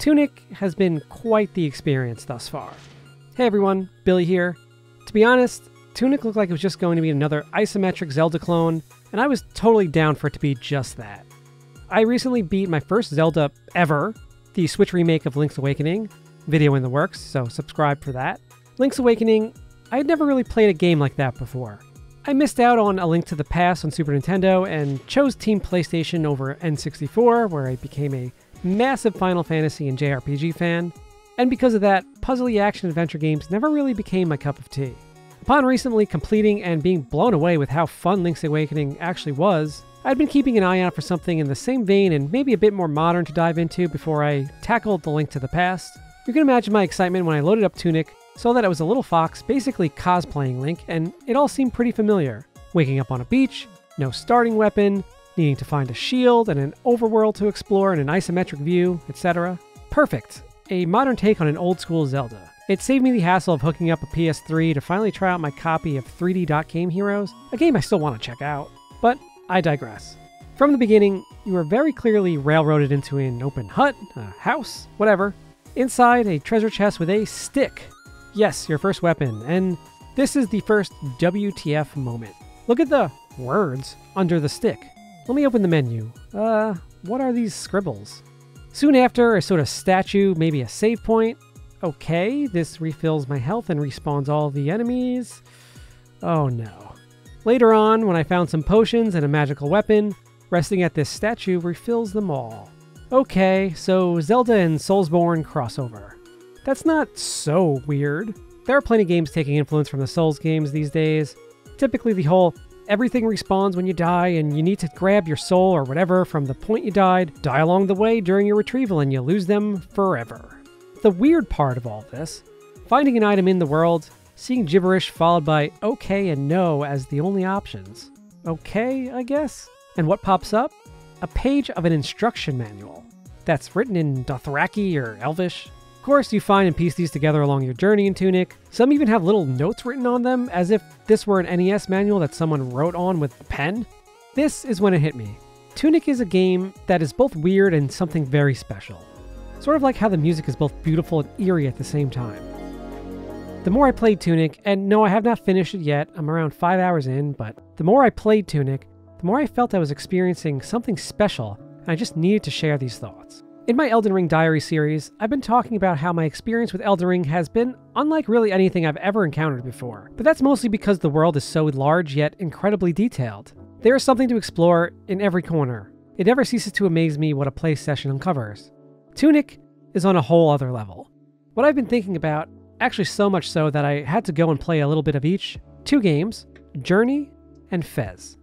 Tunic has been quite the experience thus far. Hey everyone, Billy here. To be honest, Tunic looked like it was just going to be another isometric Zelda clone, and I was totally down for it to be just that. I recently beat my first Zelda ever, the Switch remake of Link's Awakening, video in the works, so subscribe for that. Link's Awakening, I had never really played a game like that before. I missed out on A Link to the Past on Super Nintendo and chose Team PlayStation over N64, where I became a massive Final Fantasy and JRPG fan, and because of that, puzzly action-adventure games never really became my cup of tea. Upon recently completing and being blown away with how fun Link's Awakening actually was, I'd been keeping an eye out for something in the same vein and maybe a bit more modern to dive into before I tackled The Link to the Past. You can imagine my excitement when I loaded up Tunic, saw that it was a little fox basically cosplaying Link, and it all seemed pretty familiar. Waking up on a beach, no starting weapon, needing to find a shield and an overworld to explore in an isometric view, etc. Perfect. A modern take on an old school Zelda. It saved me the hassle of hooking up a PS3 to finally try out my copy of 3D Dot Game Heroes, a game I still want to check out. But I digress. From the beginning, you were very clearly railroaded into an open hut, a house, whatever. Inside, a treasure chest with a stick. Yes, your first weapon, and this is the first WTF moment. Look at the words under the stick. Let me open the menu. What are these scribbles? Soon after, a sort of statue, maybe a save point. Okay, this refills my health and respawns all the enemies. Oh no. Later on, when I found some potions and a magical weapon, resting at this statue refills them all. Okay, so Zelda and Soulsborne crossover. That's not so weird. There are plenty of games taking influence from the Souls games these days. Typically the whole everything respawns when you die and you need to grab your soul or whatever from the point you died, die along the way during your retrieval and you lose them forever. The weird part of all this, finding an item in the world, seeing gibberish followed by okay and no as the only options. Okay, I guess? And what pops up? A page of an instruction manual that's written in Dothraki or Elvish. Of course, you find and piece these together along your journey in Tunic. Some even have little notes written on them, as if this were an NES manual that someone wrote on with a pen. This is when it hit me. Tunic is a game that is both weird and something very special. Sort of like how the music is both beautiful and eerie at the same time. The more I played Tunic, and no, I have not finished it yet, I'm around 5 hours in, but the more I played Tunic, the more I felt I was experiencing something special, and I just needed to share these thoughts. In my Elden Ring Diary series, I've been talking about how my experience with Elden Ring has been unlike really anything I've ever encountered before, but that's mostly because the world is so large yet incredibly detailed. There is something to explore in every corner. It never ceases to amaze me what a play session uncovers. Tunic is on a whole other level. What I've been thinking about, actually so much so that I had to go and play a little bit of each, 2 games, Journey and Fez.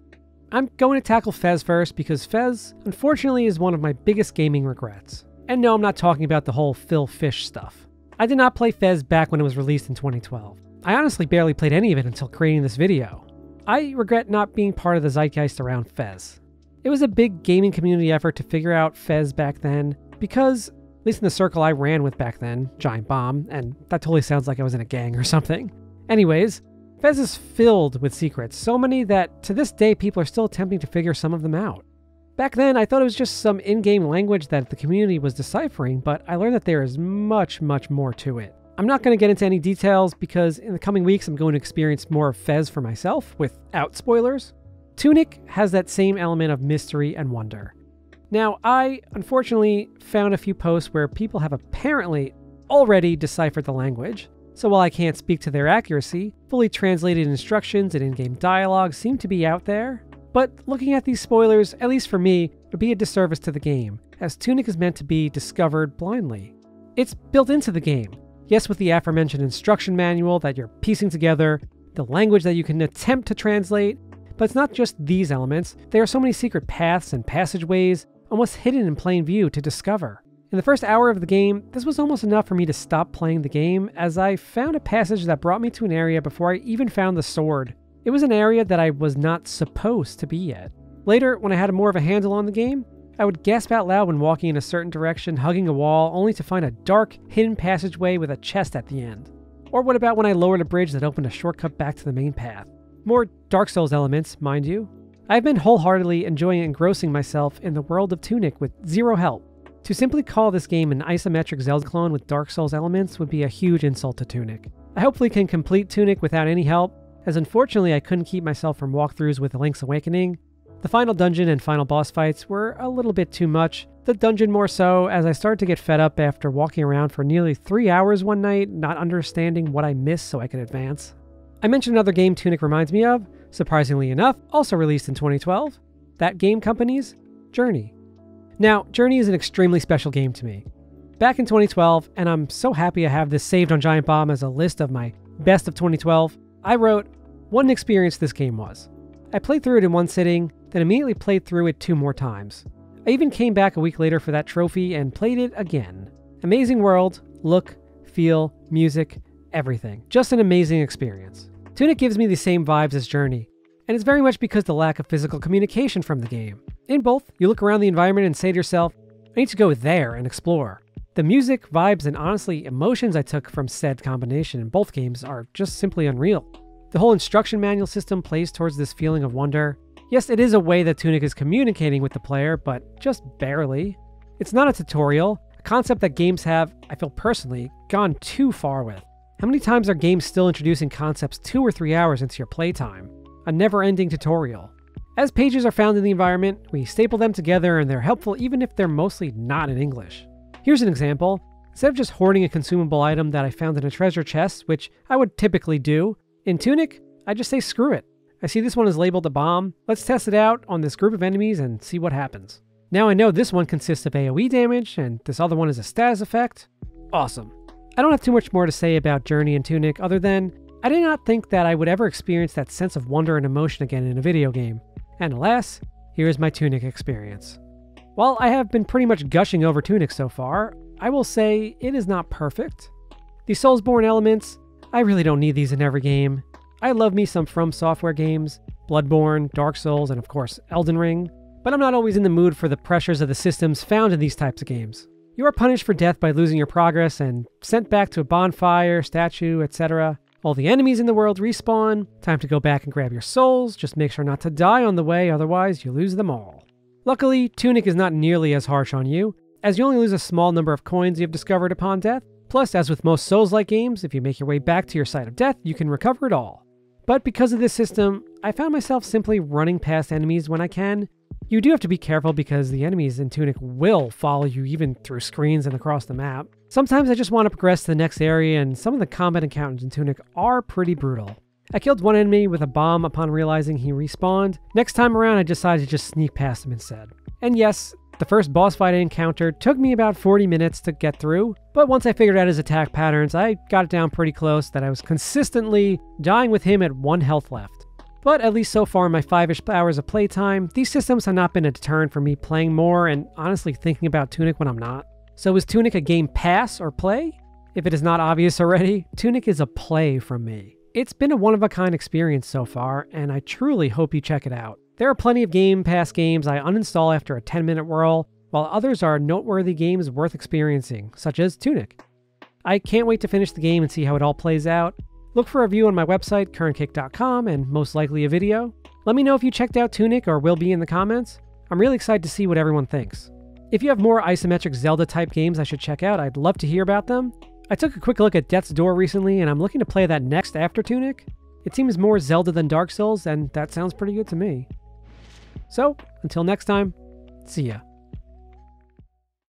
I'm going to tackle Fez first because Fez, unfortunately, is one of my biggest gaming regrets. And no, I'm not talking about the whole Phil Fish stuff. I did not play Fez back when it was released in 2012. I honestly barely played any of it until creating this video. I regret not being part of the zeitgeist around Fez. It was a big gaming community effort to figure out Fez back then because, at least in the circle I ran with back then, Giant Bomb, and that totally sounds like I was in a gang or something. Anyways, Fez is filled with secrets, so many that to this day people are still attempting to figure some of them out. Back then, I thought it was just some in-game language that the community was deciphering, but I learned that there is much, much more to it. I'm not going to get into any details because in the coming weeks I'm going to experience more of Fez for myself, without spoilers. Tunic has that same element of mystery and wonder. Now, I unfortunately found a few posts where people have apparently already deciphered the language. So while I can't speak to their accuracy, fully translated instructions and in-game dialogue seem to be out there. But looking at these spoilers, at least for me, would be a disservice to the game, as Tunic is meant to be discovered blindly. It's built into the game. Yes, with the aforementioned instruction manual that you're piecing together, the language that you can attempt to translate, but it's not just these elements. There are so many secret paths and passageways, almost hidden in plain view, to discover. In the first hour of the game, this was almost enough for me to stop playing the game, as I found a passage that brought me to an area before I even found the sword. It was an area that I was not supposed to be at. Later, when I had more of a handle on the game, I would gasp out loud when walking in a certain direction, hugging a wall, only to find a dark, hidden passageway with a chest at the end. Or what about when I lowered a bridge that opened a shortcut back to the main path? More Dark Souls elements, mind you. I've been wholeheartedly enjoying engrossing myself in the world of Tunic with zero help. To simply call this game an isometric Zelda clone with Dark Souls elements would be a huge insult to Tunic. I hopefully can complete Tunic without any help, as unfortunately I couldn't keep myself from walkthroughs with Link's Awakening. The final dungeon and final boss fights were a little bit too much, the dungeon more so, as I started to get fed up after walking around for nearly 3 hours one night, not understanding what I missed so I could advance. I mentioned another game Tunic reminds me of, surprisingly enough, also released in 2012, that game company's Journey. Now, Journey is an extremely special game to me. Back in 2012, and I'm so happy I have this saved on Giant Bomb as a list of my best of 2012, I wrote, what an experience this game was. I played through it in one sitting, then immediately played through it 2 more times. I even came back a week later for that trophy and played it again. Amazing world, look, feel, music, everything. Just an amazing experience. Tunic gives me the same vibes as Journey, and it's very much because of the lack of physical communication from the game. In both, you look around the environment and say to yourself, I need to go there and explore. The music, vibes, and honestly, emotions I took from said combination in both games are just simply unreal. The whole instruction manual system plays towards this feeling of wonder. Yes, it is a way that Tunic is communicating with the player, but just barely. It's not a tutorial, a concept that games have, I feel personally, gone too far with. How many times are games still introducing concepts 2 or 3 hours into your playtime? A never-ending tutorial. As pages are found in the environment, we staple them together and they're helpful even if they're mostly not in English. Here's an example. Instead of just hoarding a consumable item that I found in a treasure chest, which I would typically do, in Tunic, I just say screw it. I see this one is labeled a bomb. Let's test it out on this group of enemies and see what happens. Now I know this one consists of AoE damage and this other one is a status effect. Awesome. I don't have too much more to say about Journey and Tunic other than I did not think that I would ever experience that sense of wonder and emotion again in a video game. And alas, here is my Tunic experience. While I have been pretty much gushing over Tunic so far, I will say it is not perfect. The Soulsborne elements, I really don't need these in every game. I love me some From Software games, Bloodborne, Dark Souls, and of course Elden Ring, but I'm not always in the mood for the pressures of the systems found in these types of games. You are punished for death by losing your progress and sent back to a bonfire, statue, etc. All the enemies in the world respawn, time to go back and grab your souls, just make sure not to die on the way, otherwise you lose them all. Luckily, Tunic is not nearly as harsh on you, as you only lose a small number of coins you have discovered upon death. Plus, as with most Souls-like games, if you make your way back to your site of death, you can recover it all. But because of this system, I found myself simply running past enemies when I can. You do have to be careful because the enemies in Tunic will follow you even through screens and across the map. Sometimes I just want to progress to the next area, and some of the combat encounters in Tunic are pretty brutal. I killed one enemy with a bomb upon realizing he respawned. Next time around, I decided to just sneak past him instead. And yes, the first boss fight I encountered took me about 40 minutes to get through, but once I figured out his attack patterns, I got it down pretty close that I was consistently dying with him at 1 health left. But at least so far in my 5-ish hours of playtime, these systems have not been a deterrent for me playing more and honestly thinking about Tunic when I'm not. So is Tunic a game pass or play? If it is not obvious already, Tunic is a play from me. It's been a one-of-a-kind experience so far, and I truly hope you check it out. There are plenty of Game Pass games I uninstall after a 10-minute whirl, while others are noteworthy games worth experiencing, such as Tunic. I can't wait to finish the game and see how it all plays out. Look for a review on my website, currentkick.com, and most likely a video. Let me know if you checked out Tunic or will be in the comments. I'm really excited to see what everyone thinks. If you have more isometric Zelda-type games I should check out, I'd love to hear about them. I took a quick look at Death's Door recently, and I'm looking to play that next after Tunic. It seems more Zelda than Dark Souls, and that sounds pretty good to me. So, until next time, see ya.